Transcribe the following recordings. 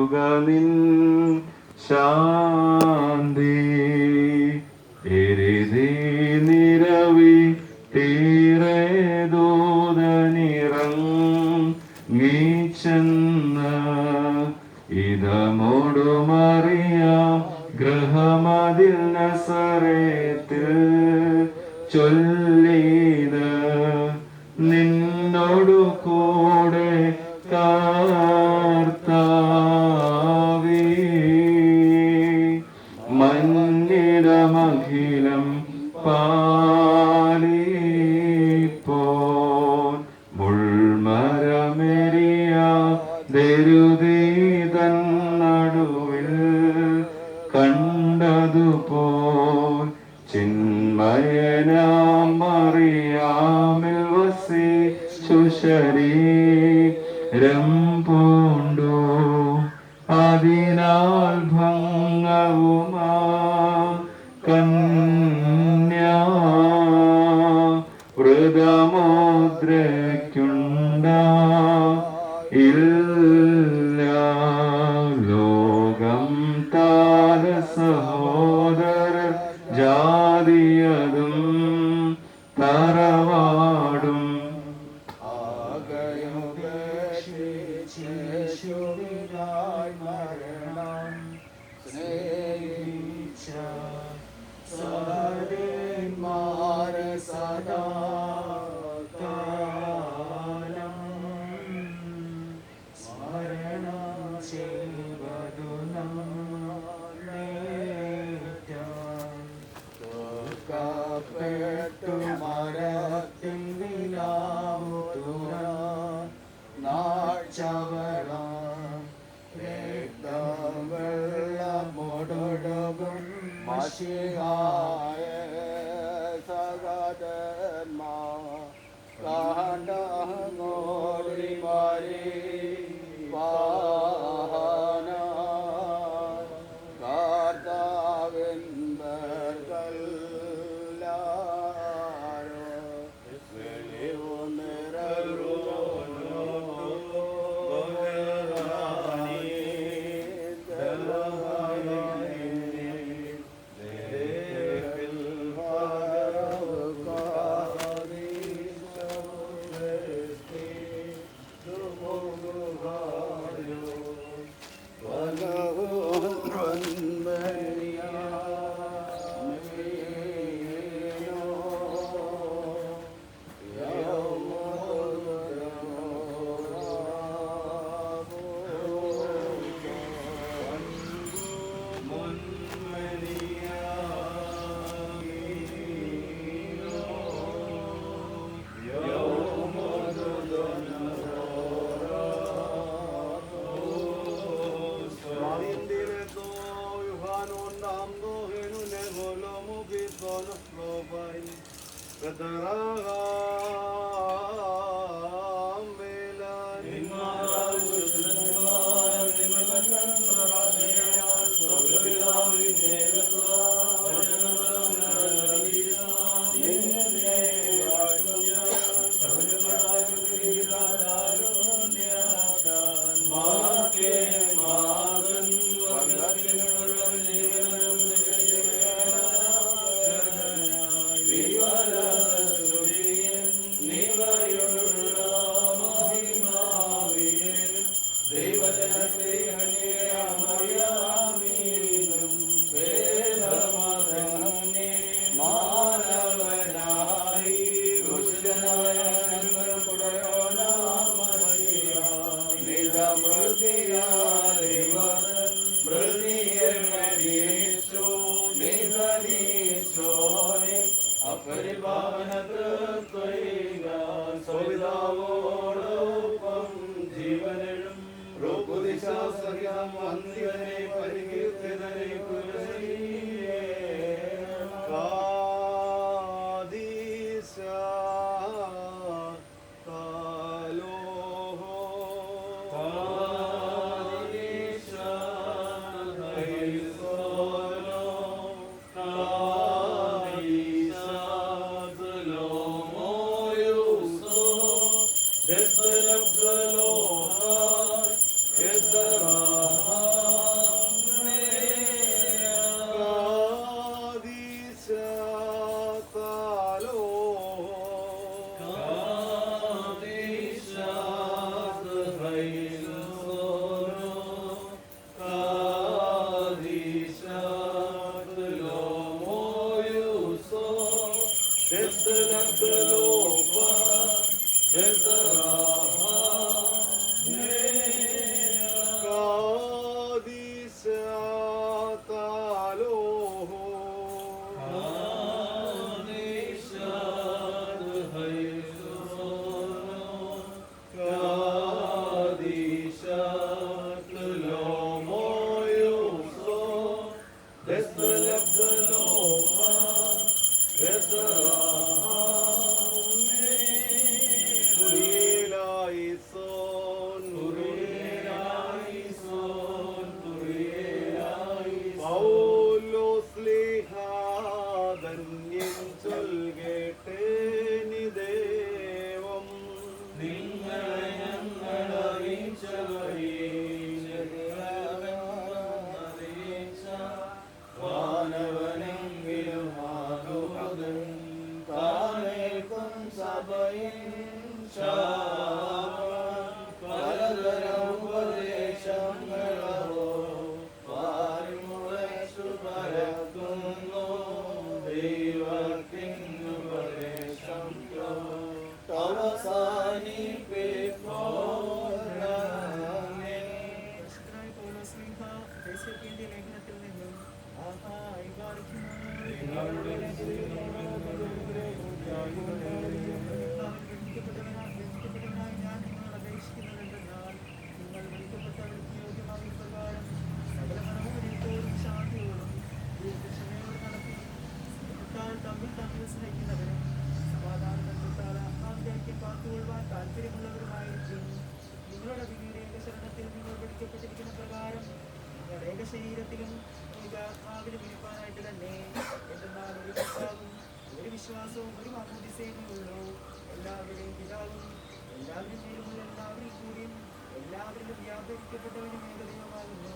നിൻ ശാന്തി എരിതി നിരവി തീരെ ദൂതനിറങ്ങിച്ചെന്ന് ഇതമോടുമറിയാം ഗൃഹമതിൽ നസറേത്തിൽ ചൊല്ലിത് നിന്നോടു കൂടെ കർത്താവേ മന്നിടമഖിലം പാലിപ്പോൾ മുൾമരമെരിയ ദരുതീതൻ നടുവിൽ കണ്ടതുപോൽ ചിന്മയനാം മറിയാമിൽ വസിച്ചു ശരീരം പൂണ്ടു അതിനാൽ ഭംഗവുമാ കന്യാ വൃതമുദ്രയ്ക്കുണ്ട ഇല്ല ലോകം താര സഹോദര ജാതിയതും തറവാടും This the love of the Lord is the ലേഖനത്തിൽ നിന്നും ഞാൻ നിങ്ങളോട് അപേക്ഷിക്കുന്നതെന്തെന്നാൽ നിങ്ങൾ വിളിക്കപ്പെട്ടവർക്ക് യോഗ്യമാകുന്ന പ്രകാരം സകല മനോഹരത്തോടും ശാന്തിയോടും ദീർഘക്ഷമയോട് നടത്തി തമ്മിൽ സ്നേഹിക്കുന്നവരും സമാധാനത്താൽ ആത്മാവിലേക്ക് കാത്തുകൊള്ളുവാൻ താല്പര്യമുള്ളവരുമായിരിക്കും. നിങ്ങളുടെ പിന്നീട് ശരണത്തിൽ നിങ്ങൾ വിളിക്കപ്പെട്ടിരിക്കുന്ന പ്രകാരം നിങ്ങളുടെ ഏക ശരീരത്തിലും ഏക ആത്മാവിലും ഇരിപ്പാനായിട്ട് തന്നെ. എന്തെന്നാൽ ഒരു കർത്താവും ഒരു വിശ്വാസവും ഒരു മാമോദീസയുമേ ഉള്ളൂ. എല്ലാവരുടെയും പിതാവും എല്ലാവരും മേലുമുള്ള എല്ലാവരും കൂടിയും എല്ലാവരിലും വ്യാപരിക്കപ്പെട്ടവനും ഏകദൈവമാകുന്നു.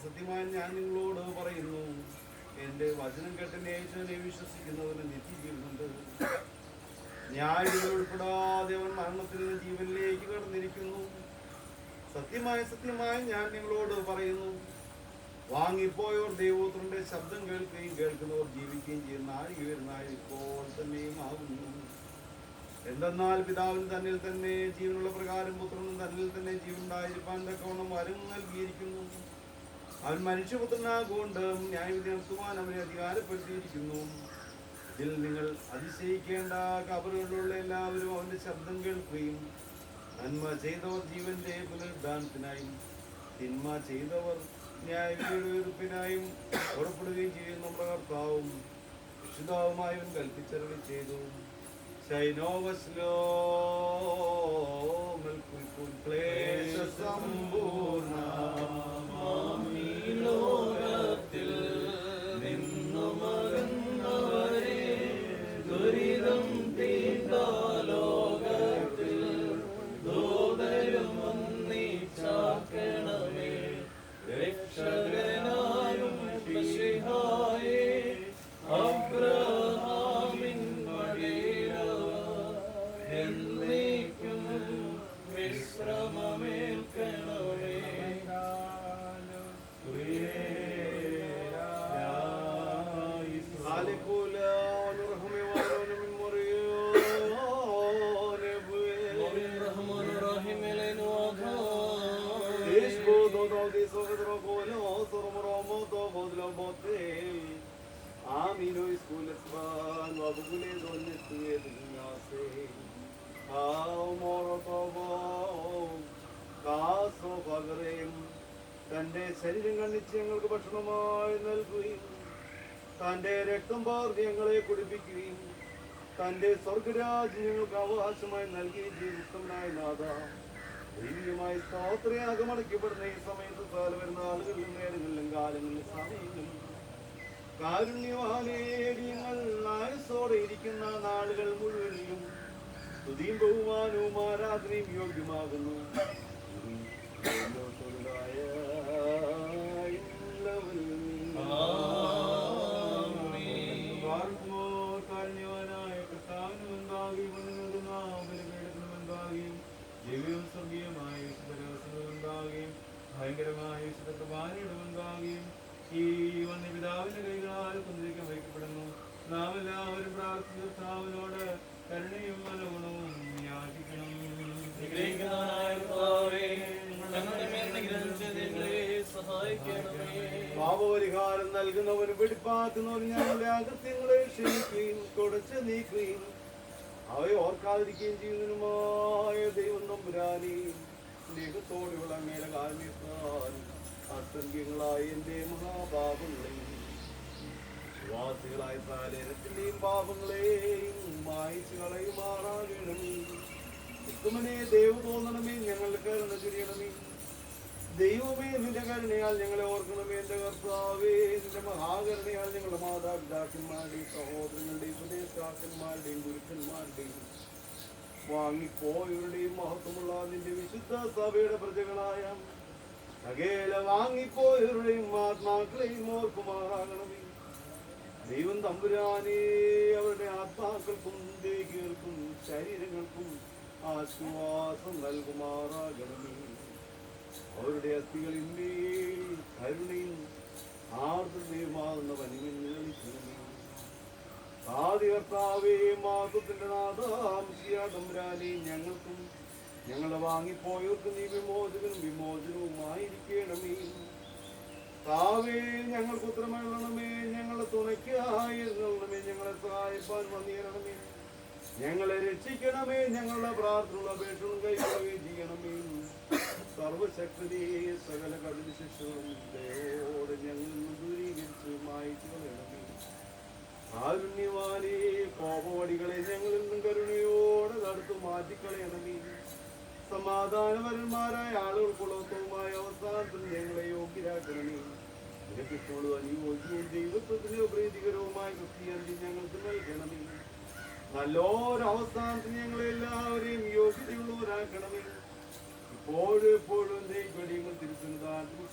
സത്യമായി ഞാൻ നിങ്ങളോട് പറയുന്നു, എന്റെ വചനം കേട്ട് യേശുവിനെ വിശ്വസിക്കുന്നവന് നിത്യജീവനുണ്ട്. ന്യായവിധി ഉൾപ്പെടാതെ അവൻ മരണത്തിൽ നിന്ന് ജീവനിലേക്ക് കടന്നിരിക്കുന്നു. സത്യമായി സത്യമായി ഞാൻ നിങ്ങളോട് പറയുന്നു, വാങ്ങിപ്പോയവർ ദൈവപുത്രന്റെ ശബ്ദം കേൾക്കുകയും കേൾക്കുന്നവർ ജീവിക്കുകയും ചെയ്യുന്ന നാഴികവരുന്നായി ഇപ്പോൾ തന്നെയും ആകുന്നു. എന്തെന്നാൽ പിതാവിന് തന്നിൽ തന്നെ ജീവനുള്ള പ്രകാരം പുത്രനും തന്നിൽ തന്നെ ജീവനുണ്ടായിരിക്കാൻ തക്കവണ്ണം വരം നൽകിയിരിക്കുന്നു. അവൻ മനുഷ്യപുത്രനാകൊണ്ട് ന്യായവിധി നടത്തുവാൻ അവനെ അധികാരപ്പെടുത്തിയിരിക്കുന്നു. ഇതിൽ നിങ്ങൾ അതിശയിക്കേണ്ട. കബറുകളിലുള്ള എല്ലാവരും അവന്റെ ശബ്ദം കേൾക്കുകയും നന്മ ചെയ്തവർ ജീവന്റെ പുനരുദ്ധാനത്തിനായും തിന്മ ചെയ്തവർ ന്യായവിധിയുടെ ഉയർപ്പിനായും പുറപ്പെടുകയും ചെയ്യുന്ന നമ്മുടെ കർത്താവും രക്ഷിതാവുമായും കൽപ്പിച്ചരളി ചെയ്തു. ലോകത്തിൽ നിന്നുമകന്നവരെ ദുരിതം തീണ്ട ലോകത്തിൽ ദൂതരുമൊന്നിച്ചാക്കണമേ. രക്ഷകനായും മിശിഹായേ അബ്രഹാമിൻ വഴിയിലവർ എന്നേക്കും വിശ്രമമേൽക്കണമേ. തന്റെ ശരീരം കണ്ണിച്ച് ഞങ്ങൾക്ക് ഭക്ഷണമായി നൽകുകയും തന്റെ രക്തം പാർന്ന് ഞങ്ങളെ കുടിപ്പിക്കുകയും തന്റെ സ്വർഗരാജ്യം ഞങ്ങൾക്ക് അവകാശമായി നൽകുകയും ചെയ്തിഷ്ടമായ നാഥ, ദൈവികമായി സ്തോത്രയാഗം അടയ്ക്കപ്പെടുന്ന ഈ സമയത്ത് കാല വരുന്ന ആളുകളിലും നേരങ്ങളിലും കാലങ്ങളിലും സമയങ്ങളിലും കാരുണ്യവാനേടിയങ്ങൾ ആയുസ്സോടെ ഇരിക്കുന്ന നാളുകൾ മുഴുവനിലും സ്തുതിയും ബഹുമാനവും ആരാധനയും യോഗ്യമാകുന്നു. കാരുണ്യവാനായ കർത്താവിനും എന്താകും ദിവ്യവും സ്വർഗീയമായ ഉണ്ടാകുകയും ഭയങ്കരമായ ഉണ്ടാകുകയും ഈ വന്യ പിതാവിന്റെ കൈകളാൽ കുന്തിരിക്കാൻ വയ്ക്കപ്പെടുന്നു. നാം എല്ലാവരും പ്രാർത്ഥിച്ച കർത്താവിനോട് കരുണയും നൽകുന്നവനും വെടിപ്പാക്കുന്നവനും ഞങ്ങളുടെ അകൃത്യങ്ങളെ ക്ഷമിക്കുകയും തുടച്ച് നീക്കുകയും അവയെ ഓർക്കാതിരിക്കുകയും ചെയ്യുന്നതിനുമായ ദൈവം നമ്പുരാനെ സ്നേഹത്തോടെയുള്ള അങ്ങയുടെ കാരണത്താൽ അസംഖ്യങ്ങളായ എൻ്റെ മഹാപാപങ്ങളെയും വിശ്വാസികളായ സാലേനത്തിന്റെയും പാപങ്ങളെയും മായിച്ചു കളയുമാറാകണമേ. ഉത്തമനെ ദൈവം തോന്നണമേ, ഞങ്ങളുടെ കരുണ ചൊരിയണമേ. ദൈവമേ, നിന്റെ കരുണയാൽ ഞങ്ങളെ ഓർക്കണമേ. എന്റെ കർത്താവേ, നിന്റെ മഹാകരുണയാൽ ഞങ്ങളുടെ മാതാപിതാക്കന്മാരുടെയും സഹോദരങ്ങളുടെയും ഉപദേഷ്ടാക്കന്മാരുടെയും ഗുരുക്കന്മാരുടെയും വാങ്ങിപ്പോയവരുടെയും മഹത്വമുള്ള നിന്റെ വിശുദ്ധ സഭയുടെ പ്രജകളായ സകല വാങ്ങിപ്പോയവരുടെയും ആത്മാക്കളെയും ഓർക്കുമാറാകണമേ. ദൈവം തമ്പുരാനെ അവരുടെ ആത്മാക്കൾക്കും ദേഹികൾക്കും ശരീരങ്ങൾക്കും ആശ്വാസം നൽകുമാറാകണമേ. അവരുടെ അസ്ഥികളിൽ കരുണയും ആർദ്രതയുമാകുന്ന വനിമിന്നലിക്കണമേ. ആദ്യ കർത്താവേ, മാതൃത്തിന്റെ നാഥാംശിയാതമ്പുരാനെ ഞങ്ങൾക്കും ഞങ്ങളെ വാങ്ങിപ്പോയവർക്കും നീ വിമോചകനും വിമോചനവുമായിരിക്കണമേ. താവേ, ഞങ്ങൾക്ക് ഉത്തരമരണമേ, ഞങ്ങളെ തുണയ്ക്കായി എഴുന്നള്ളണമേ, ഞങ്ങളെ സഹായിപ്പാൻ വന്നിരണമേ, ഞങ്ങളെ രക്ഷിക്കണമേ, ഞങ്ങളുടെ പ്രാർത്ഥനയുള്ള അപേക്ഷകളും കൈക്കൊള്ളുകയും ചെയ്യണമേ. സർവശക്തിയെ സകല കടൽ ശിക്ഷകളും ദയോടെ ഞങ്ങളിൽ നിന്ന് ദൂരീകരിച്ച് മായിച്ചു കളയണമേ. കാരുണ്യവാനേ, കോപവടികളെ ഞങ്ങളിൽ നിന്നും കരുണയോടെ തടുത്തു മാറ്റിക്കളയണമേ. സമാധാനപരന്മാരായ ആളുകൾക്കുള്ളതുമായ അവസാനത്തിൽ ഞങ്ങളെ യോഗ്യരാക്കണമേ. നിനക്കിട്ടുള്ളത് അനുയോജ്യവും ദൈവത്വത്തിന് പ്രീതികരവുമായ ക്രിസ്ത്യാനി ഞങ്ങൾക്ക് നൽകണമേ. നല്ലൊരവസാനത്തിൽ ഞങ്ങളെ എല്ലാവരെയും യോഗ്യതയുള്ളവരാക്കണമേ. ഇപ്പോഴും എപ്പോഴും ദൈവങ്ങൾ തിരുസന്നിധാനത്തിൽ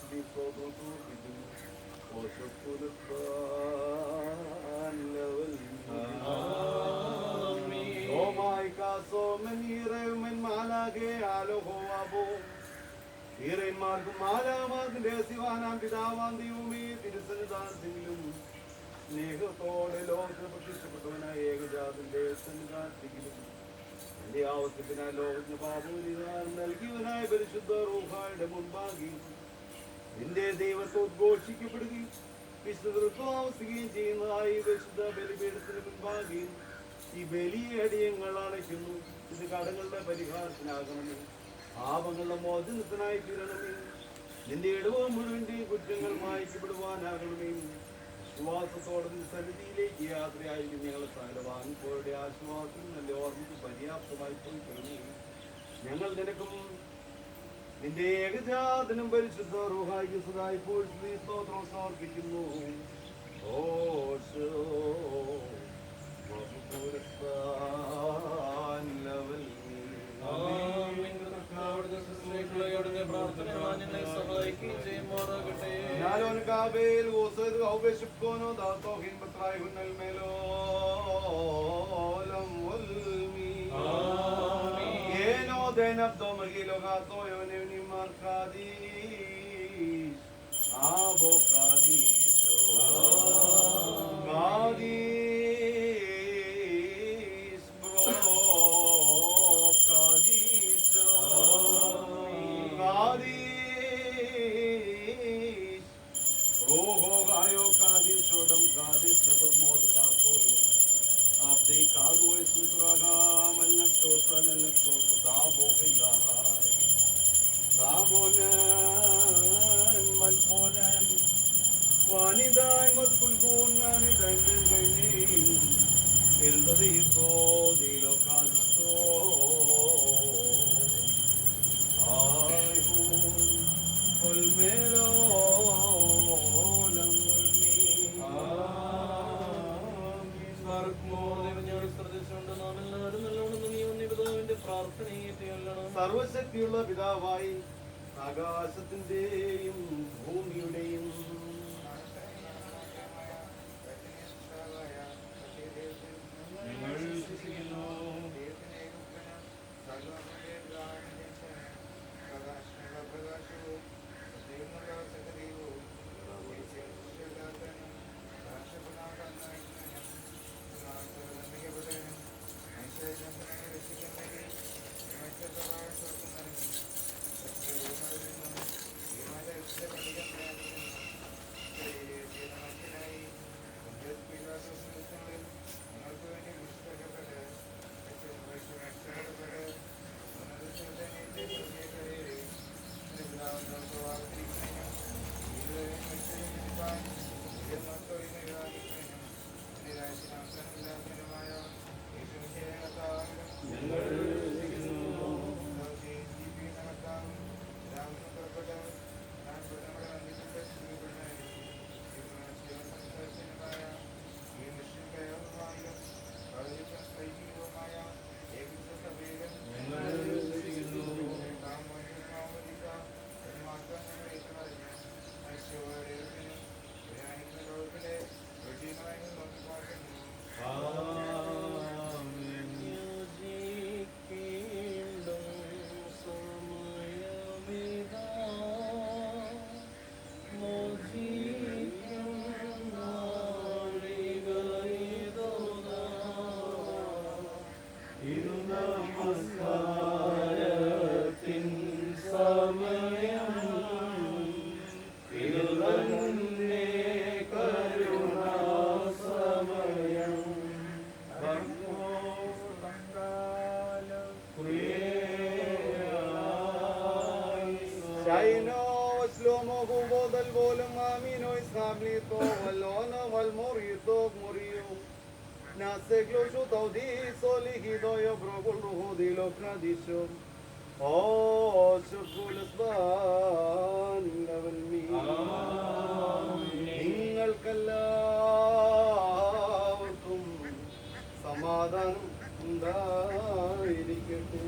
ഈറന്മാർക്കും മാലാമാർക്കും രഹസ്യവാനാം പിതാവാം ദൈവമേ, തിരുസന്നിധാനത്തിലും സ്നേഹത്തോടെ ലോകത്തിൽ പ്രത്യക്ഷപ്പെട്ടവനായ ഏകജാതന്റെ സന്നിധാനത്തിലും എന്റെ ആവശ്യത്തിനായി ലോകത്തിന് പാപപരിഹാരം നൽകിയവനായ പരിശുദ്ധ റൂഹായുടെ മുൻപാകി നിന്റെ ദൈവത്തെ ഉദ്ഘോഷിക്കപ്പെടുകയും വിശുദ്ധവസിക്കുകയും ചെയ്യുന്നതായി പരിശുദ്ധ ബലിപീഠത്തിന് മുൻപാകെ ഈ വലിയ അടിയങ്ങൾ അണയ്ക്കുന്നു. ഇത് കടങ്ങളുടെ പരിഹാരത്തിനാകണമേ, പാപങ്ങളുടെ മോചനത്തിനായി തീരണമേ. നിന്റെ ഇടവ മുഴുവന്റെ കുറ്റങ്ങൾ മായ്ക്കപ്പെടുവാനാകണമേ. വിശ്വാസത്തോടെ സന്നിധിയിലേക്ക് യാത്രയായിരിക്കും ഞങ്ങളെ സകല വാങ്ങിപ്പോയുടെ ആശ്വാസം നല്ല ഓർമ്മയ്ക്ക് പര്യാപ്തമായി പോയിക്കണമേ. ഞങ്ങൾ നിനക്കും നിന്റെ ഏകജാതനും പരിശുദ്ധ റൂഹായിക്ക് സദാ ഇപ്പോൾ സ്തോത്രം സമർപ്പിക്കുന്നു. സർവശക്തിയുള്ള പിതാവായി ആകാശത്തിന്റെയും ഭൂമിയുടെയും നമസ്കാരത്തിൻ സമയം ഇത് തന്നെ കരുണാസമയം Shaino Shlomo Hubo del Volum Amino Ishamlito Valona Valmorito Morio Naseglo Shutodi Solihido Yobrogul Ruhudilo Pradisho Oh Shukulasban Lavalmi Ingal Kalavartum Samadan Dairikete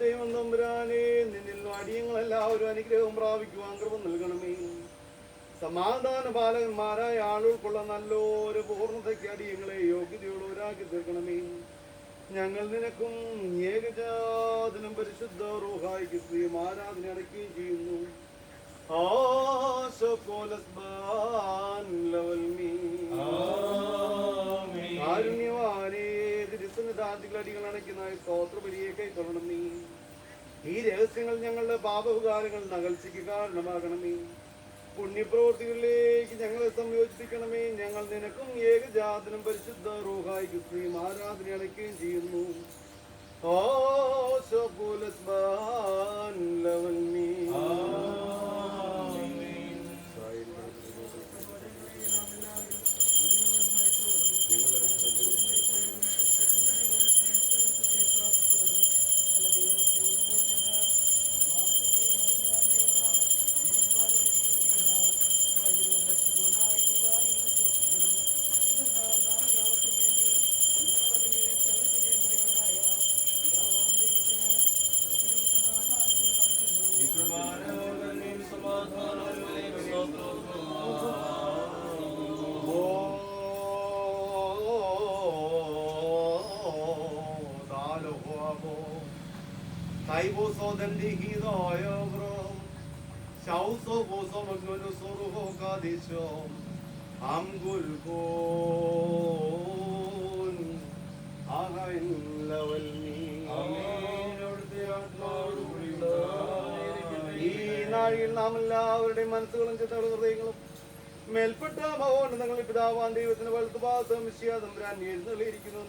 ദൈവം തമ്പുരാനെ നിന്നിൽ അടിയങ്ങളെല്ലാവരും അനുഗ്രഹം പ്രാപിക്കുവാൻ കൃപ നൽകണമേ. സമാധാന പാലകന്മാരായ ആളുകൾക്കുള്ള നല്ലൊരു പൂർണ്ണതയ്ക്ക് അടിയങ്ങളെ യോഗ്യതയുള്ളവരാക്കി തീർക്കണമേ. ഞങ്ങൾ നിനക്കും ഏകജാതനും പരിശുദ്ധ റൂഹായിക്ക് സ്ത്രീയും ആരാധന അടയ്ക്കുകയും ചെയ്യുന്നു. കാരുണ്യവാനേ തിരുസന്നിധാന്തികൾ അടയ്ക്കുന്നതായി സ്തോത്രബലിയെ കൈക്കൊള്ളണമേ. ഈ രഹസ്യങ്ങൾ ഞങ്ങളുടെ പാപവികാരങ്ങൾ നകൽച്ചയ്ക്ക് കാരണമാകണമേ. പുണ്യപ്രവൃത്തികളിലേക്ക് ഞങ്ങളെ സംയോജിപ്പിക്കണമേ. ഞങ്ങൾ നിനക്കും ഏകജാതനും പരിശുദ്ധ റൂഹായിക്ക് സ്ത്രീയും ആരാധന അടയ്ക്കുകയും ചെയ്യുന്നു. ഈ നാഴിയിൽ നാം എല്ലാവരുടെയും മനസ്സുകളും ചിന്തകളും ഹൃദയങ്ങളും മേൽപ്പെട്ട മഹോന്നതങ്ങളിൽ പിതാവാൻ ദൈവത്തിന് വലത്തുഭാഗത്തും തമ്പുരാൻ എഴുന്നള്ളിയിരിക്കുന്നു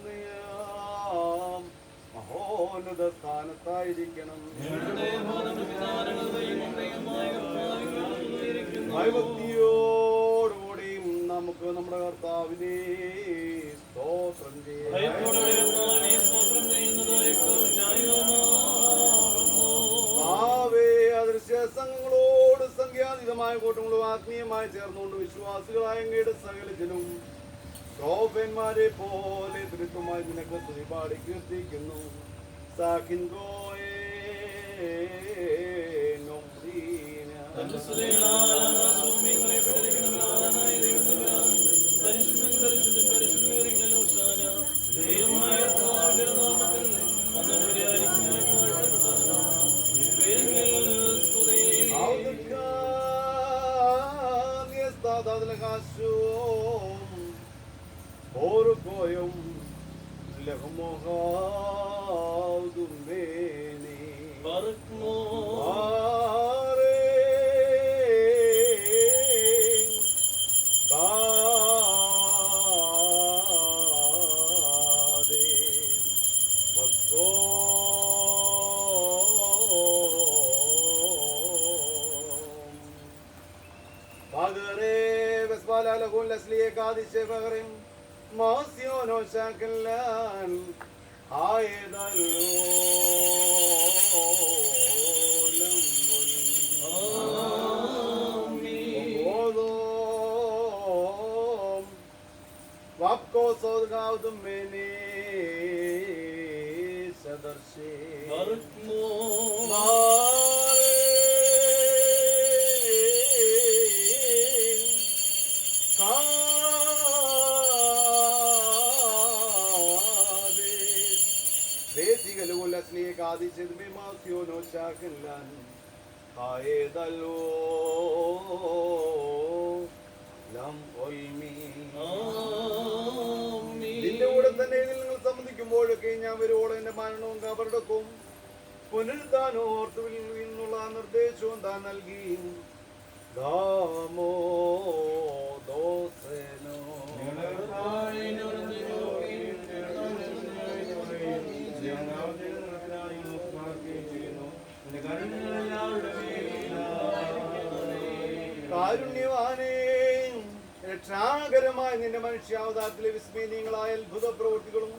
മഹോന്നത സ്ഥാനത്തായിരിക്കണം. ഭയഭക്തിയോടുകൂടിയും നമുക്ക് നമ്മുടെ കർത്താവിനെ സ്തോത്രം ചെയ്യാം. അദൃശ്യ സംഘങ്ങളോട് സംഖ്യാതീതമായ കൂട്ടങ്ങളും ആത്മീയമായി ചേർന്നുകൊണ്ട് വിശ്വാസികളായ അങ്ങയുടെ സകലജനും ശോഭന്മാരെ പോലെ ദൃഢമായി നിനക്ക് സ്തുതിപാടി കീർത്തിക്കുന്നു. Orgoyum lehmohaudum beni Barkmo are kade vakso pagare vesbala lagun lesliye kadishe pagarim Mosiono Shakalan Amen. Kosogaudum mene sadarse Barkmo നിന്റെ കൂടെ തന്നെ നിങ്ങൾ സംബന്ധിക്കുമ്പോഴൊക്കെ ഞാൻ വരുവോളം എന്റെ മരണവും കബറടക്കും പുനരുദ്ധാനോ ഓർത്തുവിൽ നിന്നുള്ള നിർദ്ദേശവും താൻ നൽകി ദാമോ ദോസനോ കാരുണ്യവാനേ രക്ഷാകരമായ നിന്റെ മനുഷ്യാവതാരത്തിലെ വിസ്മയനീയങ്ങളായ അത്ഭുത പ്രവൃത്തികളും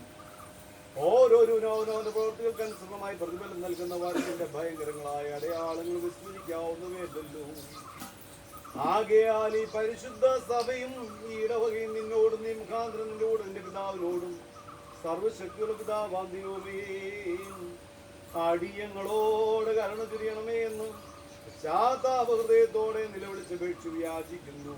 ഓരോരുനോനോന്റെ പ്രവൃത്തികൾക്ക് അനുസൃതമായി പ്രതിഫലം നൽകുന്ന വാക്കിന്റെ ഭയങ്കരങ്ങളായ അടയാളങ്ങൾ വിസ്മരിക്കാവുന്നവയല്ലോ. ആകയാൽ ഈ പരിശുദ്ധ സഭയും ഈ ഇടവകയും നിന്നോടും നീ മുഖാന്തരം നിന്നോടും നിന്റെ പിതാവിനോടും സർവശക്തിയുള്ള പിതാവാന്തിയോമേ അടിയങ്ങളോട് കരുണ തിരിയണമേ എന്ന് ശാതാപഹൃദയത്തോടെ നിലവിളിച്ചപേക്ഷ വ്യാചിക്കുന്നു.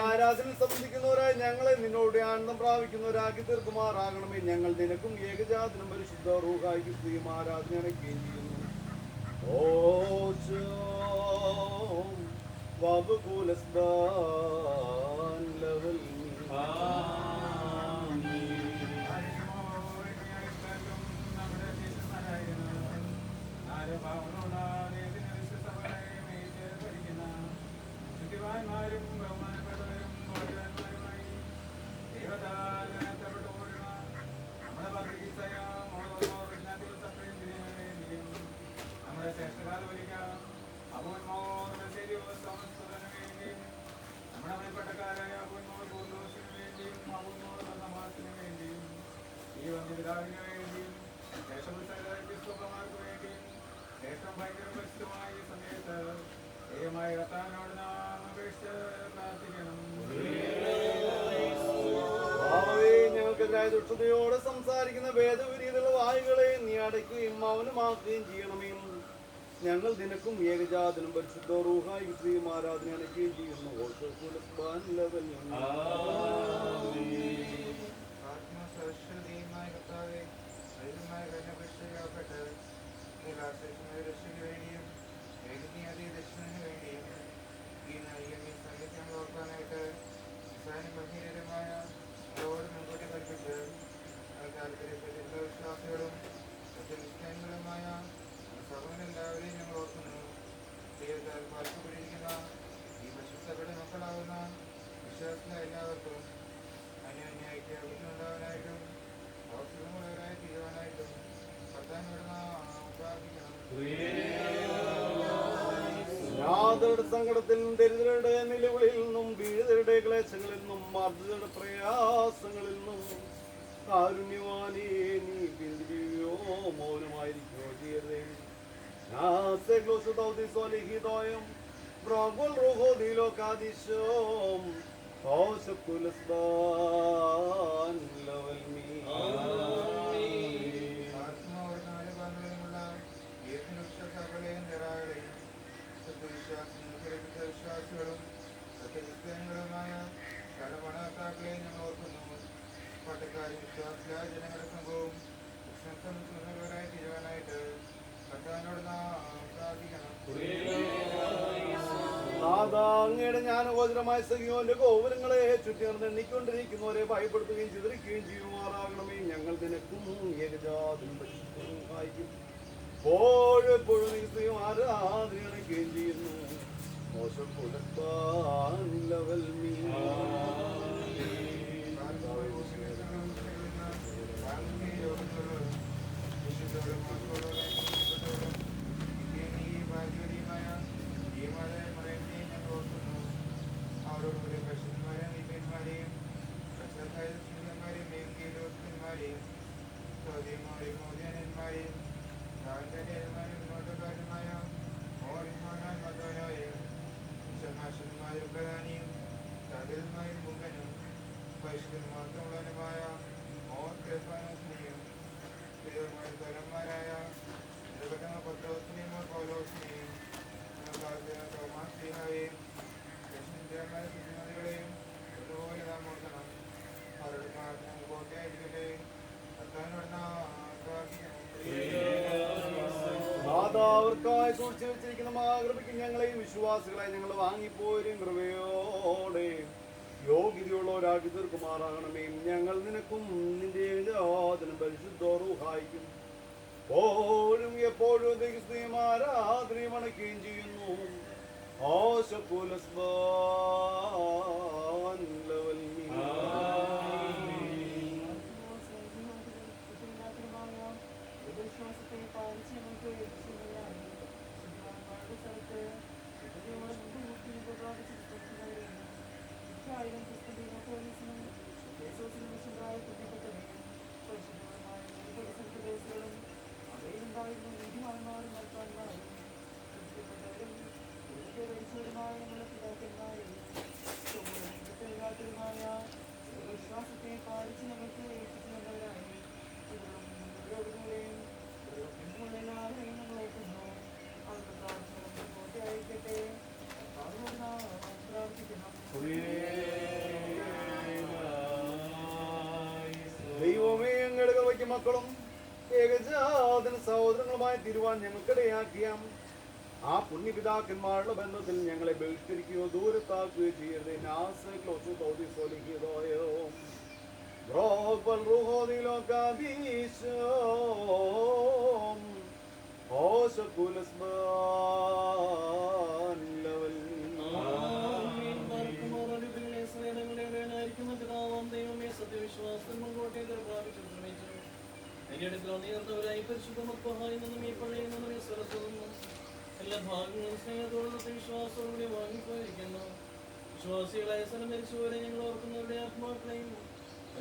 ആരാധന സംബന്ധിക്കുന്നവരായി ഞങ്ങളെ നിന്നോട് ആനന്ദം പ്രാപിക്കുന്നവരാക്കി തീർക്കുമാറാകണമേ. ഞങ്ങൾ നിനക്കും ഏകജാതനും പരിശുദ്ധ റൂഹായിക്ക് സ്ത്രീയും ആരാധന അടയ്ക്കുകയും ചെയ്യുന്നു. ഞങ്ങൾക്കെതിരായ ദുഷ്ടതയോടെ സംസാരിക്കുന്ന ഭേദവിരീതിയുള്ള വായുകളെ നീ അടയ്ക്കുകയും മൗനമാക്കുകയും ചെയ്യണമേ. ഞങ്ങൾ നിനക്കും ഏകജാതനും പരിശുദ്ധ റൂഹായി സ്ത്രീയും ആരാധന അടയ്ക്കുകയും ചെയ്യുന്നു. അനാഥരുടെ സങ്കടത്തിൽ നിന്നും ദരിദ്രരുടെ നിലവിളിൽ നിന്നും പീഡിതരുടെ ക്ലേശങ്ങളിൽ നിന്നും മർദ്ദിതരുടെ പ്രയാസങ്ങളിൽ നിന്നും കാരുണ്യവാനേ നീ പിന്തിരിയോ മൗനമായിരിക്കോ ചെയ്യരുതേ. Bragol roho dilo kadishom Osha kulasban level me അങ്ങയുടെ ജ്ഞാനഗോചരമായ സഖിയോന്റെ ഗോപുരങ്ങളെ ചുറ്റി നടന്ന് എണ്ണിക്കൊണ്ടിരിക്കുന്നവരെ ഭയപ്പെടുത്തുകയും ചിതറിക്കുകയും ചെയ്യുമാറാകണമേ. ഞങ്ങൾ നിനക്കും ഏകജാതിനും സഹായിക്കും എപ്പോഴും നീ സ്ത്രീയും ആരാധനയണയ്ക്കുകയും ചെയ്യുന്നു. അവർക്കായി സൂക്ഷിച്ചു വെച്ചിരിക്കുന്ന മാകൃപയ്ക്ക് ഞങ്ങളെയും വിശ്വാസികളായി ഞങ്ങൾ വാങ്ങിപ്പോരും കൃപയോടെ യോഗ്യതയുള്ളവരാക്കി തീർക്കുമാറാകണമേ. ഞങ്ങൾ നിനക്കും നിന്റെ ഏകജാതനും പരിശുദ്ധോറുഹായിക്കും എപ്പോഴും എപ്പോഴും ആരാധനയും അണയ്ക്കുകയും ചെയ്യുന്നു. ദൈവമേ, ഞങ്ങളുടെ കൃപയ്ക്ക് മക്കളും ഏകജാതന സഹോദരങ്ങളുമായി തീരുവാൻ ഞങ്ങൾക്കിടയാക്കിയ ആ പുണ്യപിതാക്കന്മാരുടെ ബന്ധത്തിൽ ഞങ്ങളെ ബഹിഷ്കരിക്കുകയോ ദൂരത്താക്കുകയോ ചെയ്യരുത്. എല്ലാ ഭാഗങ്ങളും സ്നേഹത്തോടും വിശ്വാസത്തോടെ വാങ്ങിപ്പോയിരിക്കുന്നു. വിശ്വാസികളായ സ്ഥലം മരിച്ചവരെ ഞങ്ങൾ ഓർക്കുന്നവരുടെ ആത്മാക്കളെയും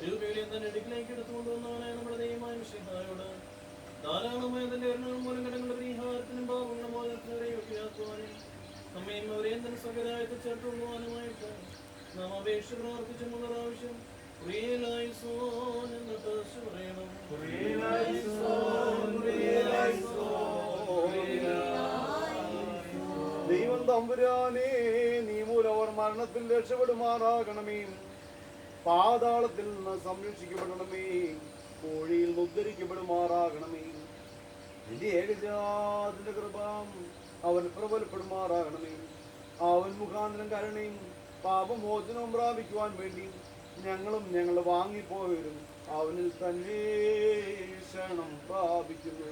രൂപയിലെയും തന്നെ അടുക്കിലേക്ക് എടുത്തുകൊണ്ടുവന്നവനായ നമ്മുടെ ദൈവമായ മിശിഹായോട് ധാരാളമായ തന്റെ എണ്ണവും മൂലം കടങ്ങളുടെ പരിഹാരത്തിനും പാപങ്ങളും മോചനത്തിനുവരെ യോഗ്യരാക്കുവാനും നമ്മയും അവരെയും തന്നെ സ്വകരായത്ത് ചേർത്തുകൊള്ളുവാനുമായിട്ട് നാം അപേക്ഷ പ്രാർത്ഥിച്ച മൂന്ന് പ്രാവശ്യം എന്നിട്ട് പറയണം. ദൈവം തമ്പുരാനേ, നീ മൂലം അവർ മരണത്തിൽ രക്ഷപ്പെടുമാറാകണമേ, പാതാളത്തിൽ നിന്ന് സംരക്ഷിക്കപ്പെടണമേ, കോഴിയിൽ നിന്ന് ഉദ്ധരിക്കപ്പെടുമാറാകണമേ. നിന്റെ ഏകജാതിന്റെ കൃപം അവൻ പ്രബലപ്പെടുമാറാകണമേ. അവൻ മുഖാന്തരം കരുണയും പാപമോചനവും പ്രാപിക്കുവാൻ വേണ്ടി ഞങ്ങളും ഞങ്ങൾ വാങ്ങിപ്പോയവരും അവനിൽ തന്നെ ക്ഷണം പ്രാപിക്കുന്നു.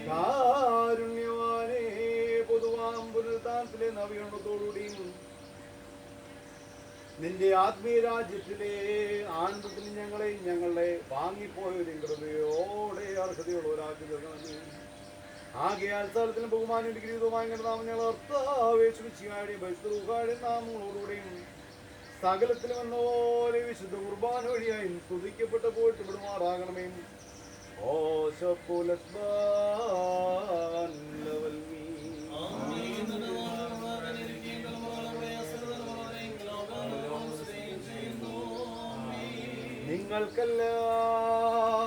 കാരുണ്യവാനേ, പൊതുവാ ആകാശത്തിലെ നവീകരണത്തോടുകൂടിയും നിന്റെ ആത്മീയ രാജ്യത്തിലെ ആനന്ദത്തിന് ഞങ്ങളെ ഞങ്ങളുടെ വാങ്ങിപ്പോയവരും കൃപയോടെ അർഹതയുള്ളവരാക്കി തീർക്കണമേ. ആകയാൽ സ്ഥലത്തിനും ബഹുമാനം വിഗ്രഹീതമായ നാമം ഞങ്ങൾ അർത്ഥാവേശിയാടെയും പരിശുദ്ധ നാമങ്ങളോടുകൂടെയും സകലത്തിലും എന്നപോലെ വിശുദ്ധ കുർബാന വഴിയായും സ്തുതിക്കപ്പെട്ട പോയിട്ട് വിടുമാറാകണമേ.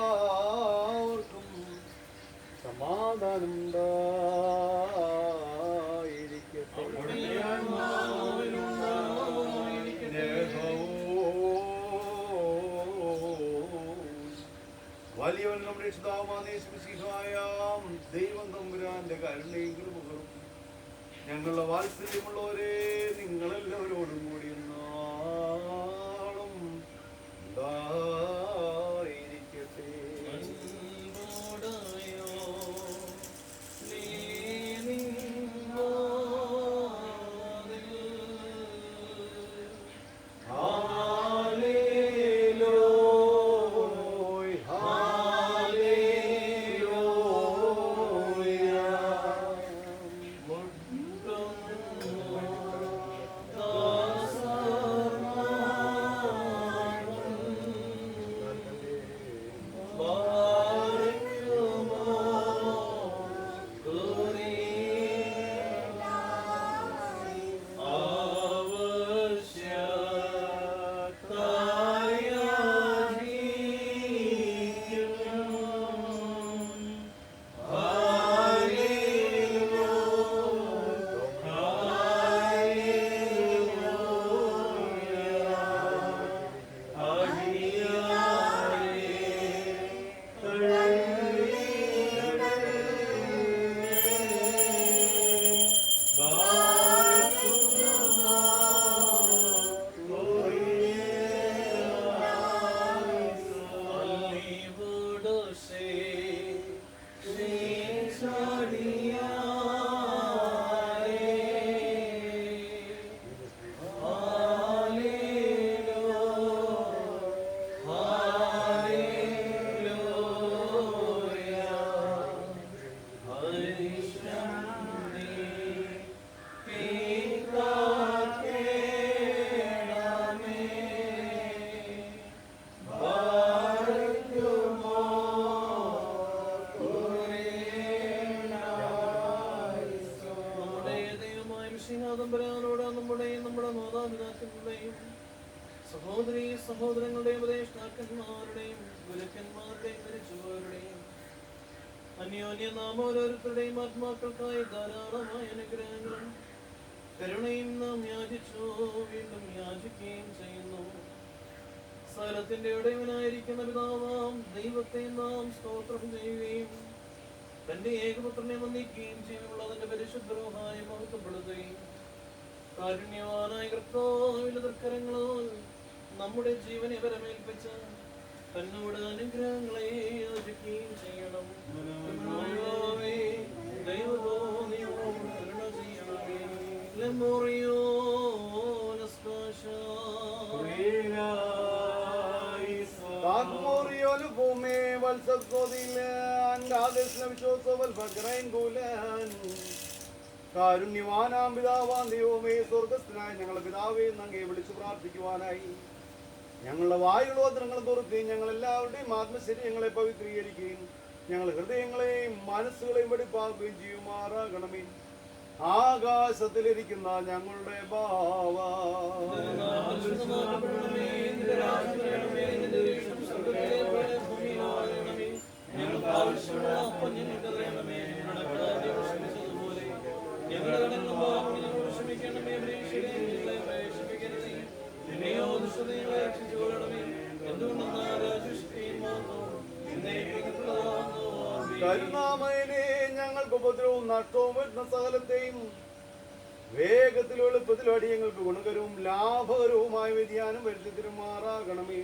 നിങ്ങൾക്കെല്ലാവർക്കും സമാധാനം ഉണ്ടായിരിക്കട്ടെ. വലിയവൻ നമ്മുടെ രക്ഷിതാവായ ദൈവം തമ്പുരാന്റെ കരുണയും കൃപകളും ഞങ്ങളുടെ വാത്സല്യമുള്ളവരെ നിങ്ങളെല്ലാവരോടും കൂടി നാളും ഉണ്ടായിരിക്കട്ടെ. സഹോദരീ സഹോദരങ്ങളുടെയും ഉപദേഷ്ടാക്കന്മാരുടെയും ഗുരുക്കന്മാരുടെയും മരിച്ചുപോരുടെയും അന്യോന്യ നാം ഓരോരുത്തരുടെയും ആത്മാക്കൾക്കായി ധാരാളമായ അനുഗ്രഹങ്ങളും കരുണയും നാം യാചിച്ചു വീണ്ടും യാചിക്കുകയും ചെയ്യുന്നു. സകലത്തിന്റെ ഉടയവനായിരിക്കുന്ന പിതാവാം ദൈവത്തെ നാം സ്തോത്രം ചെയ്യുകയും തന്റെ ഏകപുത്രനെ വന്ദിക്കുകയും ചെയ്യുമ്പോൾ അതിന്റെ പരിശുദ്ധ റൂഹായി മഹത്വപ്പെടുത്തുകയും കാരുണ്യവാനായ കർത്താവിന്റെ തൃക്കരങ്ങളാൽ നമ്മുടെ ജീവനെ വരമേൽപ്പിച്ച് തന്നോട് അനുഗ്രഹങ്ങളെ യാചിക്കുകയും ചെയ്യണം. കാരുണ്യവാനാം പിതാവാൻ ദൈവമേ, സ്വർഗസ്ഥനായ ഞങ്ങളുടെ പിതാവേ, അങ്ങയെ വിളിച്ചു പ്രാർത്ഥിക്കുവാനായി ഞങ്ങളുടെ വായുള്ള വസ്ത്രങ്ങൾ തുറക്കുകയും ഞങ്ങൾ എല്ലാവരുടെയും ആത്മശരീരങ്ങളെ പവിത്രീകരിക്കുകയും ഞങ്ങൾ ഹൃദയങ്ങളെയും മനസ്സുകളെയും വെടിപ്പാക്കുകയും ചെയ്യുമാറാകണമേ. ആകാശത്തിലിരിക്കുന്ന ഞങ്ങളുടെ ബാവ കരുണാമയനെ, ഞങ്ങൾക്ക് ഉപദ്രവവും നഷ്ടവും വരുന്ന സകലത്തെയും വേഗത്തിലും എളുപ്പത്തിലും അടിയങ്ങൾക്ക് ഗുണകരവും ലാഭകരവുമായ വ്യതിയാനം വരുത്തി തിരുമാറാകണമേ.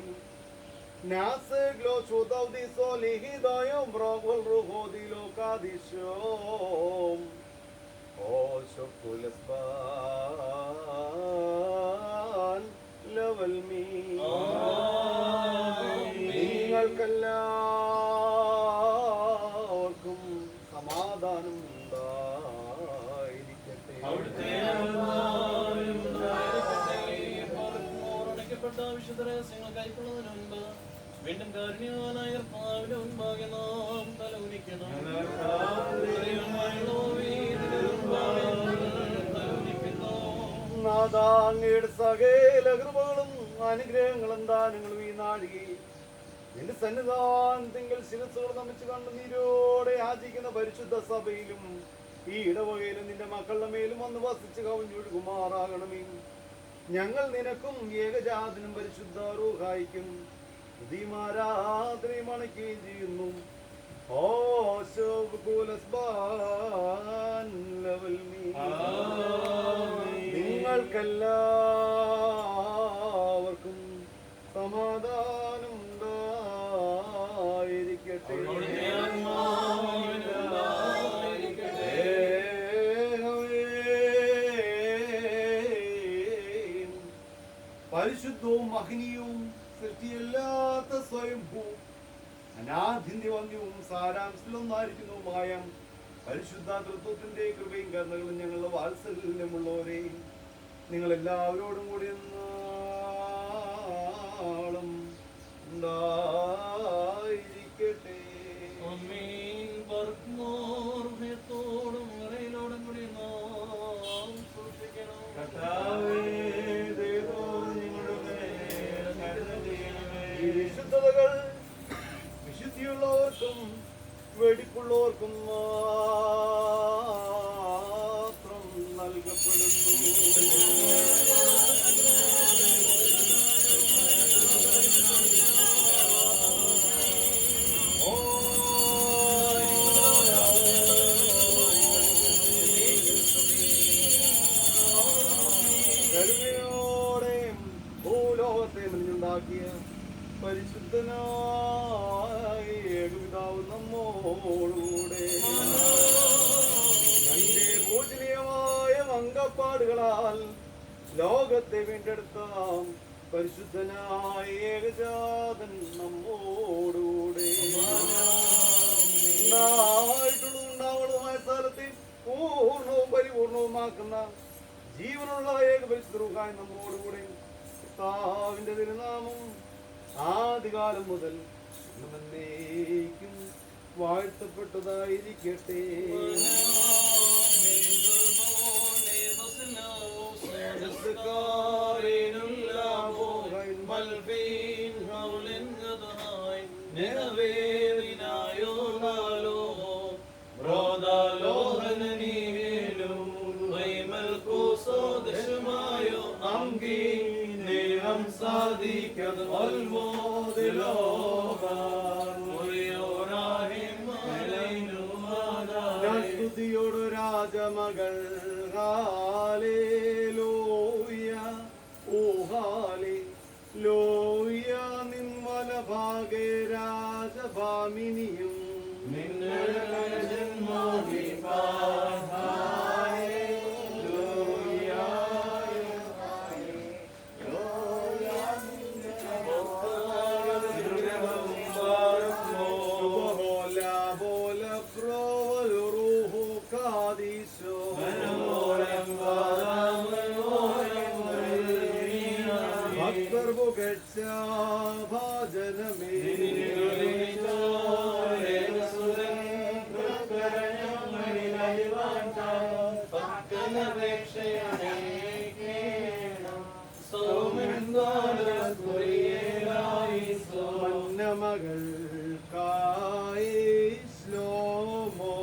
നിങ്ങൾക്കെല്ലാവർക്കും സമാധാനം ഉണ്ടായിരിക്കട്ടെ. വിശുദ്ധ രഹസ്യങ്ങൾ കൈക്കൊള്ളുന്നതിന് മുൻപ് വീണ്ടും കാരുണ്യവാനായ കർത്താവിന്റെ മുൻപാകെ നാം തലകുനിക്കണം. നാഥാങ്ങയുടെ സകല കൃപകളും അനുഗ്രഹങ്ങളും ദാനങ്ങളും ഈ നാഴികയിൽ നിന്റെ സന്നിധാനത്തിങ്കൽ ശിരസ്സുകൾ നമിച്ച് കണ്ട് നീരോടെ യാചിക്കുന്ന പരിശുദ്ധ സഭയിലും ഈ ഇടവകയിലും നിന്റെ മക്കളുടെ മേലും വന്ന് വസിച്ച് കവിഞ്ഞൊഴുകുമാറാകണമേ. ഞങ്ങൾ നിനക്കും ഏകജാതനും പരിശുദ്ധ റൂഹായിക്കും ആരാധനയും അണയ്ക്കുകയും ചെയ്യുന്നു. നിങ്ങൾക്കെല്ലാവർക്കും സമാധാനം ഉണ്ടായിരിക്കട്ടെ. പരിശുദ്ധവും മഹനീയവും സൃഷ്ടിയല്ലാത്ത സ്വയംഭൂവും അനാധിന്യവന്യവും സാരാംശത്തിലൊന്നായിരിക്കുന്നതുമായ പരിശുദ്ധ തൃത്വത്തിന്റെ കൃപയും കരുണകളും ഞങ്ങളുടെ വാത്സല്യമുള്ളവരെ നിങ്ങളെല്ലാവരോടും കൂടി നാളും ഉണ്ടായിരിക്കട്ടെ. ഈ വിശുദ്ധതകൾ വിശുദ്ധിയുള്ളവർക്കും വെടിപ്പുള്ളവർക്കും മാത്രം നൽകപ്പെടുന്നു. കരുണയോടെ ഭൂലോകത്തെ മെനഞ്ഞുണ്ടാക്കിയ പരിശുദ്ധനായ ഏകപിതാവ് നമ്മോടുകൂടെ തന്റെ പൂജനീയമായ മങ്കപ്പാടുകളാൽ ലോകത്തെ വീണ്ടെടുത്ത പരിശുദ്ധനായ ഏകജാതൻ നമ്മോടുകൂടെ ഉണ്ടായിട്ടുള്ളതുമായ സ്ഥലത്തെ പൂർണ്ണവും പരിപൂർണവുമാക്കുന്ന ജീവനുള്ള ഏകപരിശുദ്ധനായ നമ്മോടുകൂടെ കർത്താവിന്റെ തിരുനാമം ആദികാലം മുതൽ എന്നേക്കും വാഴ്ത്തപ്പെട്ടതായിരിക്കട്ടെ. സ്തുതിയോട് രാജമകൾ ഹാലേലൂയ ഓ ഹാലേലൂയ നിന്മല ഭാഗേ രാജഭാമിനിയും ഭാജനമേ മന്നമകൾ കായി ശ്ലോമോ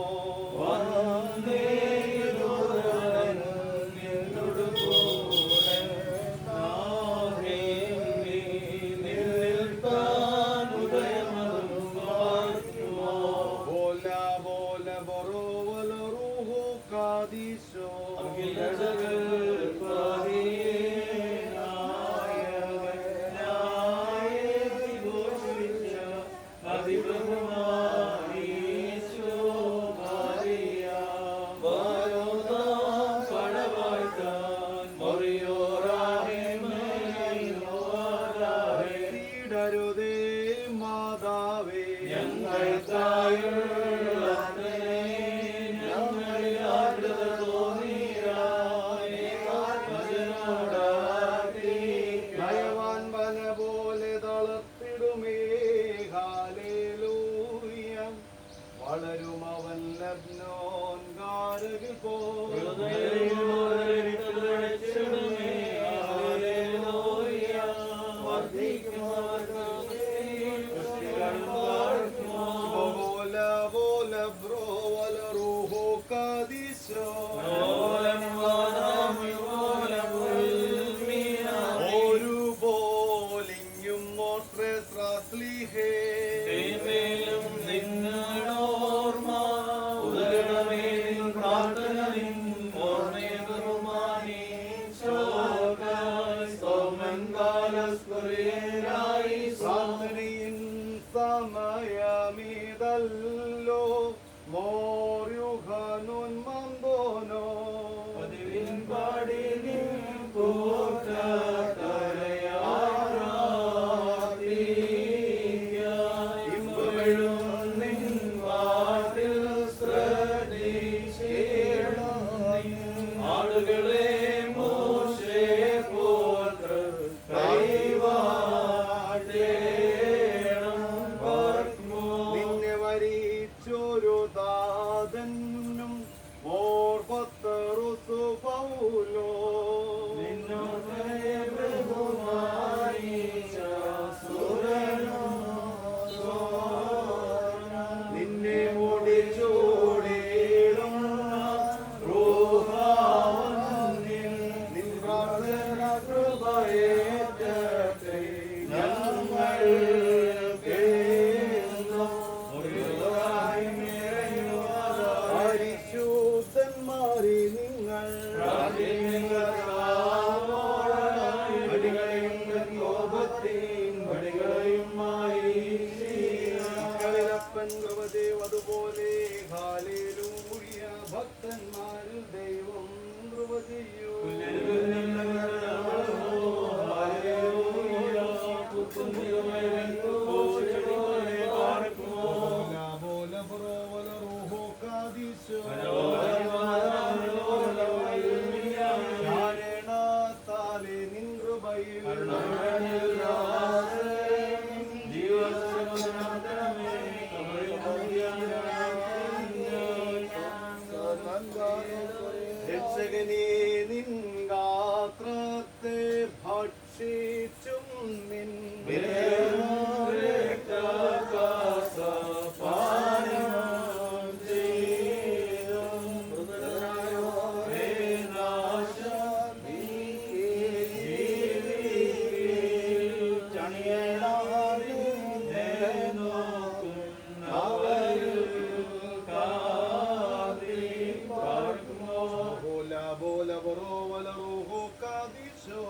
വലറൂഹോ കാദീശോ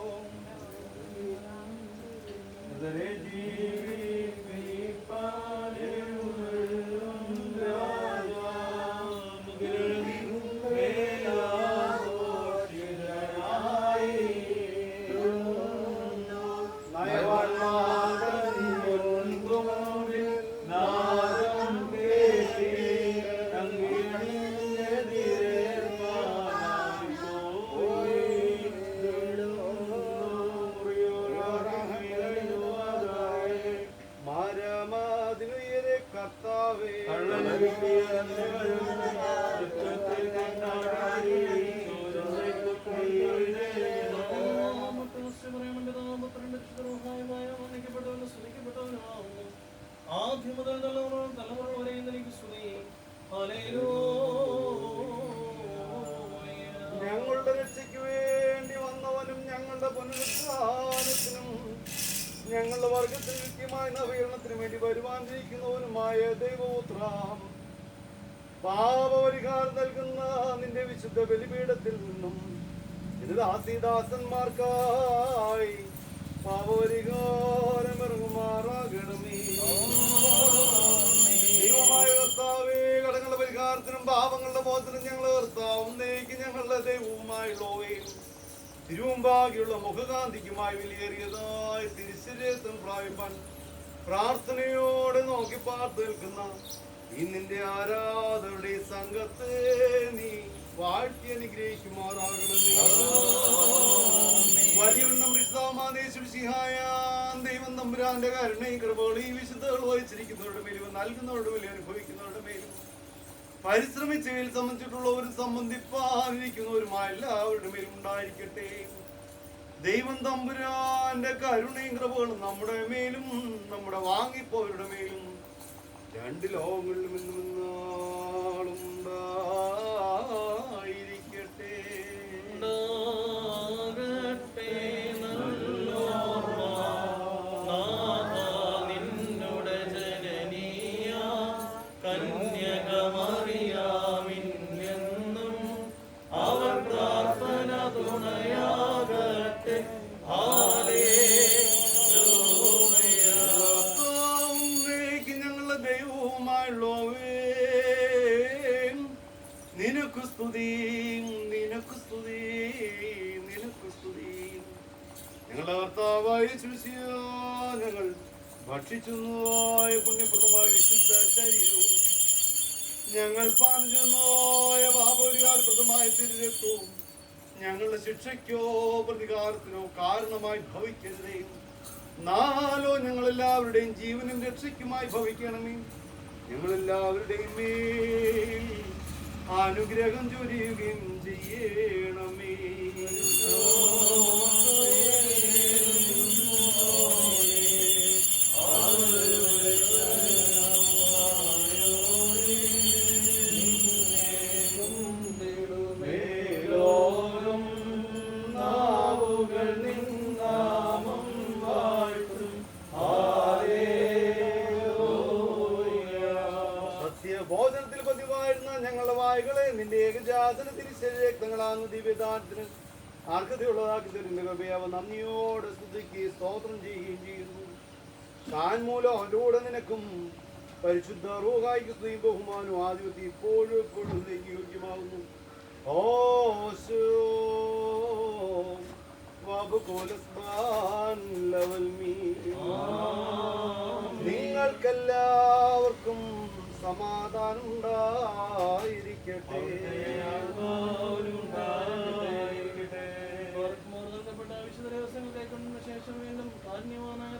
ആദ്യം മുതൽ തലമുറ വരെ എനിക്ക് സ്തുതി. ഞങ്ങളുടെ രക്ഷയ്ക്ക് വേണ്ടി വന്നവനും ഞങ്ങളുടെ പുനരുദ്ധാനത്തിനും ഞങ്ങളുടെ വർഗത്തിൽ നിത്യമായ നവീകരണത്തിനും വേണ്ടി വരുവാനിരിക്കുന്നവനുമായ ദൈവപുത്രം, പാപപരിഹാരം നൽകുന്ന നിന്റെ വിശുദ്ധ ബലിപീഠത്തിൽ നിന്നും ഇത് ദാസീദാസന്മാർക്കായി പാപപരിഹാരം ഇറങ്ങുമാറാകണമേ. ദൈവമായ കർത്താവേ, കടങ്ങളുടെ പരിഹാരത്തിനും പാപങ്ങളുടെ മോചനത്തിനും ഞങ്ങളെ കർത്താവും ഞങ്ങളുടെ ദൈവവുമായുള്ളവേ, തിരുമുമ്പാകിയുള്ള മുഖകാന്തിക്കുമായി വിലയേറിയതായി തിരുശരീരത്തിന് പ്രാപിപ്പാൻ പ്രാർത്ഥനയോടെ നോക്കി പാർത്തു നിൽക്കുന്ന ഈ നിന്റെ ആരാധകരുടെ സംഘത്തെ നീ വാഴ്ത്തി അനുഗ്രഹിക്കുമാറാകണമേ. വലിയവണ്ണം ദൈവം തമ്പുരാന്റെ കരുണയും കൃപകളും ഈ വിശുദ്ധകൾ വഹിച്ചിരിക്കുന്നവരുടെ മേലും നൽകുന്നവരുടെ മേലും അനുഭവിക്കുന്നവരുടെ മേലും പരിശ്രമിച്ചവയിൽ സംബന്ധിച്ചിട്ടുള്ളവരും സംബന്ധിപ്പാനിരിക്കുന്നവരുമായ എല്ലാവരുടെ മേലും ഉണ്ടായിരിക്കട്ടെ. ദൈവം തമ്പുരാന്റെ കരുണയും കൃപകളും നമ്മുടെ മേലും നമ്മുടെ വാങ്ങിപ്പോരുടെ മേലും രണ്ട് ലോകങ്ങളിലും എന്നും എന്നാളും ഉണ്ടായിരിക്കട്ടെ. നിനക്കു സ്തുതി, നിനക്കു സ്തുതി, നിനക്കു സ്തുതി. ഞങ്ങളുടെ കർത്താവായ യേശുമിശിഹാ, ഞങ്ങൾ ഭക്ഷിച്ചുന്നതായ പുണ്യപ്രദമായ വിശുദ്ധ ശരീരവും ഞങ്ങൾ പാഞ്ചുന്നതായ പാപപരിഹാരപ്രദമായ തിരുരക്തവും ഞങ്ങളുടെ ശിക്ഷയ്ക്കോ പ്രതികാരത്തിനോ കാരണമായി ഭവിക്കരുതേ. നാലോ ഞങ്ങളെല്ലാവരുടെയും ജീവനും രക്ഷയ്ക്കുമായി ഭവിക്കണമേ. ഞങ്ങളെല്ലാവരുടെയും മേൽ അനുഗ്രഹം ചൊരിയുകയും ചെയ്യണമേ. ഭോജനത്തിൽ പതിവായിരുന്ന ഞങ്ങളുടെ വായുകളെ നിന്റെ ഏകജാതന തിരിശരീരക്തങ്ങളാകുന്ന ദിവ്യദാനത്തിന് അർഹതയുള്ളതാക്കി തരുന്ന കൃപയാവ നന്ദിയോടെ സ്തുതിക്കുകയും സ്തോത്രം ചെയ്യുകയും ചെയ്യുന്നു. താൻ മൂലം അവനോട് നിനക്കും പരിശുദ്ധ റൂഹായിക്ക് സ്തുതിയും ബഹുമാനവും ആധിപത്യം ഇപ്പോഴും എപ്പോഴും യോഗ്യമാകുന്നു. നിങ്ങൾക്കെല്ലാവർക്കും സമാധാനം ഉണ്ടായിരിക്കട്ടെ. ശേഷം വീണ്ടും കാരുണ്യവാനായ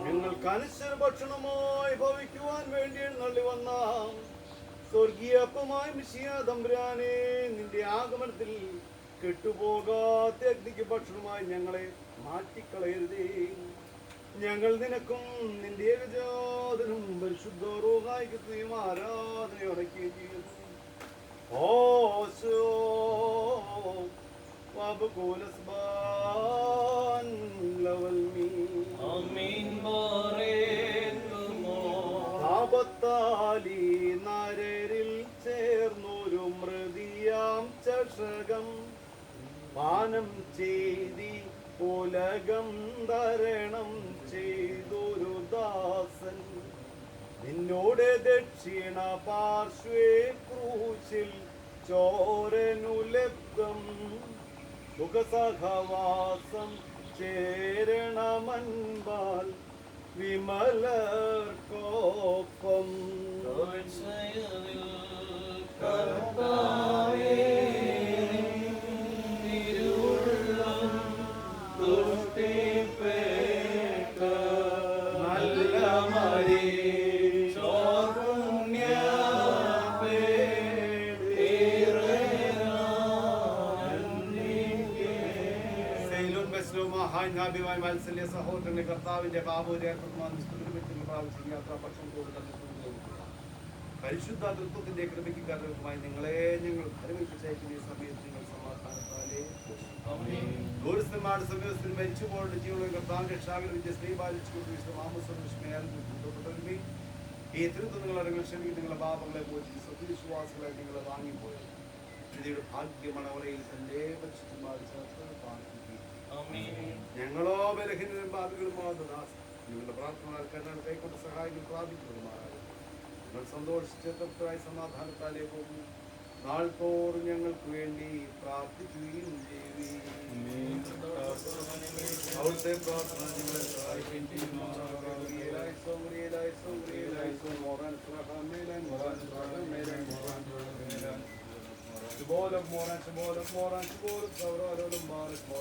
ഞങ്ങൾക്ക് അനുസര ഭക്ഷണമായി ഭവിക്കുവാൻ വേണ്ടി എഴുന്നള്ളി വന്ന സ്വർഗീയപ്പമായ മിശിഹാ തമ്പുരാനെ, നിന്റെ ആഗമനത്തിൽ കെട്ടുപോകാത്ത അഗ്നിക്ക് ഭക്ഷണമായി ഞങ്ങളെ മാറ്റിക്കളയരുതേ. ഞങ്ങൾ നിനക്കും നിന്റെ ഏകജാതനും പരിശുദ്ധ റൂഹായിക്ക് സ്തുതിയും ആരാധനയോടക്കുകയും ചെയ്യുന്നു. ദൈവത്താലി നരരിൽ ചേർന്നൊരു മൃതിയാം ചഷകം പാനം ചെയ്തി ഉലകം തരണം ചെയ്തൊരു ദാസൻ നിന്നോട് ദക്ഷിണ പാർശ്വേ ക്രൂശിൽ ചോരനുലബ്ധം സുഖസഹവാസം ചേരണമൻപാൽ വിമലർക്കൊപ്പം നല്ല മരി ാഭിമായ മത്സല്യ സഹോദരന്റെ കർത്താവിന്റെ പരിശുദ്ധ തൃത്വത്തിന്റെ കൃപയ്ക്ക് കാരണമായി നിങ്ങളെ ഞങ്ങൾ ഫലമേൽപ്പിച്ചയക്കുന്ന ഈ സമയത്ത് നിങ്ങൾ സമാധാനത്താലേ ദൂരസ്ഥന്മാരുടെ സമയത്തിൽ മരിച്ചുപോലുള്ള ജീവനുള്ള കർത്താവിന്റെ രക്ഷാകര വിദ്യ സ്ത്രീപാലിച്ചുകൊണ്ട് ഈ തൃത്വം നിങ്ങളെ ക്ഷമിക്കും നിങ്ങളുടെ പാപങ്ങളെ പോയി സത്യവിശ്വാസികളെ നിങ്ങളെ വാങ്ങിപ്പോയത് ഇതിയുടെ ഭാഗ്യമണവലയിൽ തന്റെ പരിശുദ്ധന്മാർ ഞങ്ങളോ ബലഹീനരും പാപികളുമാകുന്ന നിങ്ങളുടെ പ്രാർത്ഥന കൈക്കൊണ്ട് സഹായികൾ പ്രാപിക്കുന്നതുമാറാകും നിങ്ങൾ സന്തോഷിച്ച് തൃപ്തരായി സമാധാനത്താലേ പോകും നാൾ തോറും ഞങ്ങൾക്ക് വേണ്ടി പ്രാർത്ഥിക്കുകയും അവിടുത്തെ പ്രാർത്ഥന നിങ്ങളെ സഹായിക്കുകയും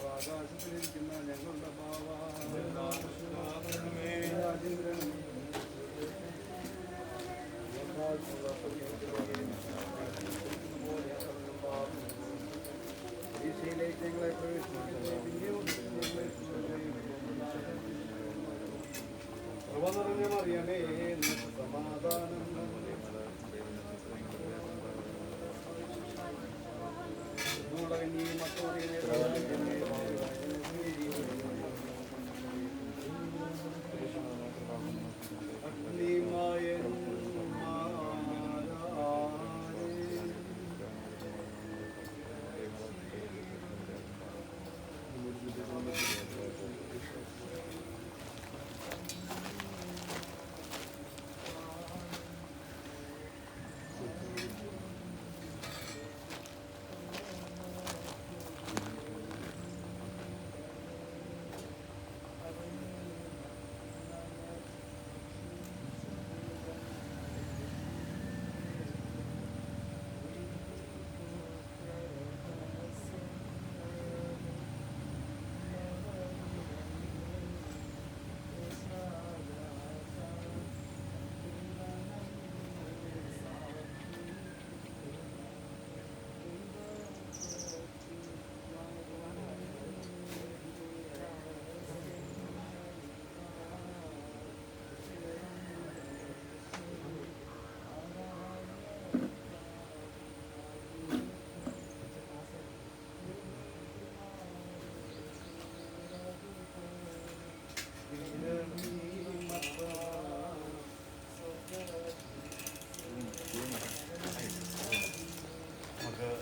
ആകാശത്തിലിരിക്കുന്ന ഞങ്ങളുടെ പരീക്ഷയിലേക്ക് ഞങ്ങളെ പ്രഭ നിറഞ്ഞ മറിയമേ സമാധാനം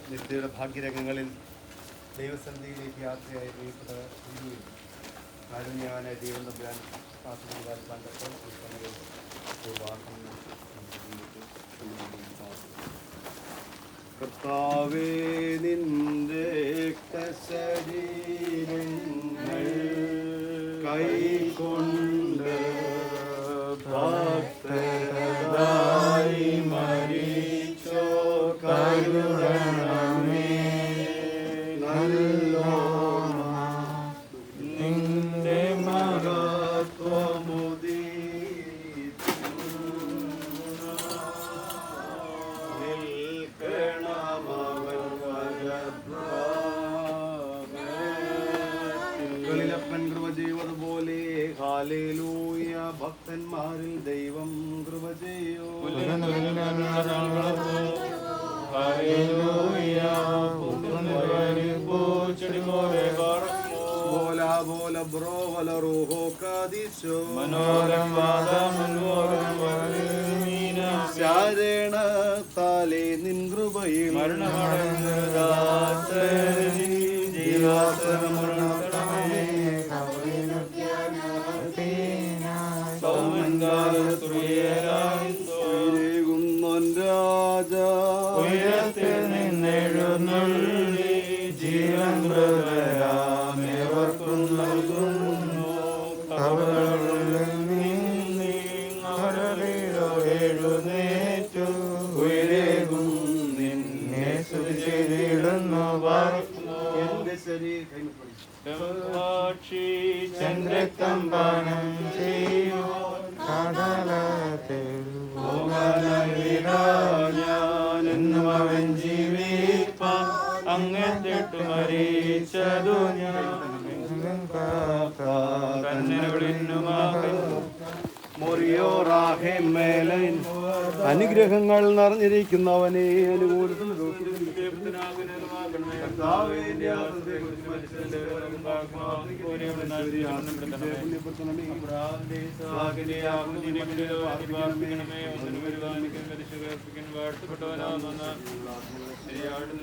നിത്യയുടെ ഭാഗ്യരംഗങ്ങളിൽ ദൈവസന്നിധിയിലേക്ക് യാത്രയായി പ്രിയപ്പെട്ട കാരുണ്യവാനായ ദൈവം തമ്പുരാൻ കാത്തുകൊടുക്കാൻ കണ്ടപ്പോൾ ഈ സമയം കർത്താവേ നിന്റെ ശരീരങ്ങൾ കൈകൊണ്ട് ഭക്തരായി മരിച്ചോ കരുണമേ നിന്റെ മഹത്വമുദീ പോലെ ഹല്ലേലൂയ ഭക്തന്മാരിൽ ദൈവം കൃപ ചെയ്യൂ മനോരം കാരണത്താലേ നിൻ കൃപയിൽ രാജ ഉയരത്തിൽ നിന്നെഴുന്നള്ളി ജീവൻ മൃതരാമേവർക്കും നൽകുന്നു. കബറുകളിൽ നീ എഴുന്നേറ്റു ഉയരേകും നിന്നെ സ്തുതി ചെയ്തിടുന്നു. എന്റെ ശരീരം ചന്ദ്രക്തം പാനം ചെയ്യൂ കാതലത്തിൽ ഞാനെന്നും അവൻ ജീവിപ്പാൻ അങ്ങെത്തിട്ടു മരിച്ചതു ഞാൻ അനുഗ്രഹങ്ങൾ നിറഞ്ഞിരിക്കുന്നവനെ അനുകൂലത്തിൽ വാഴ്ത്തപ്പെട്ടവനാണെന്ന് ശരിയായിട്ട്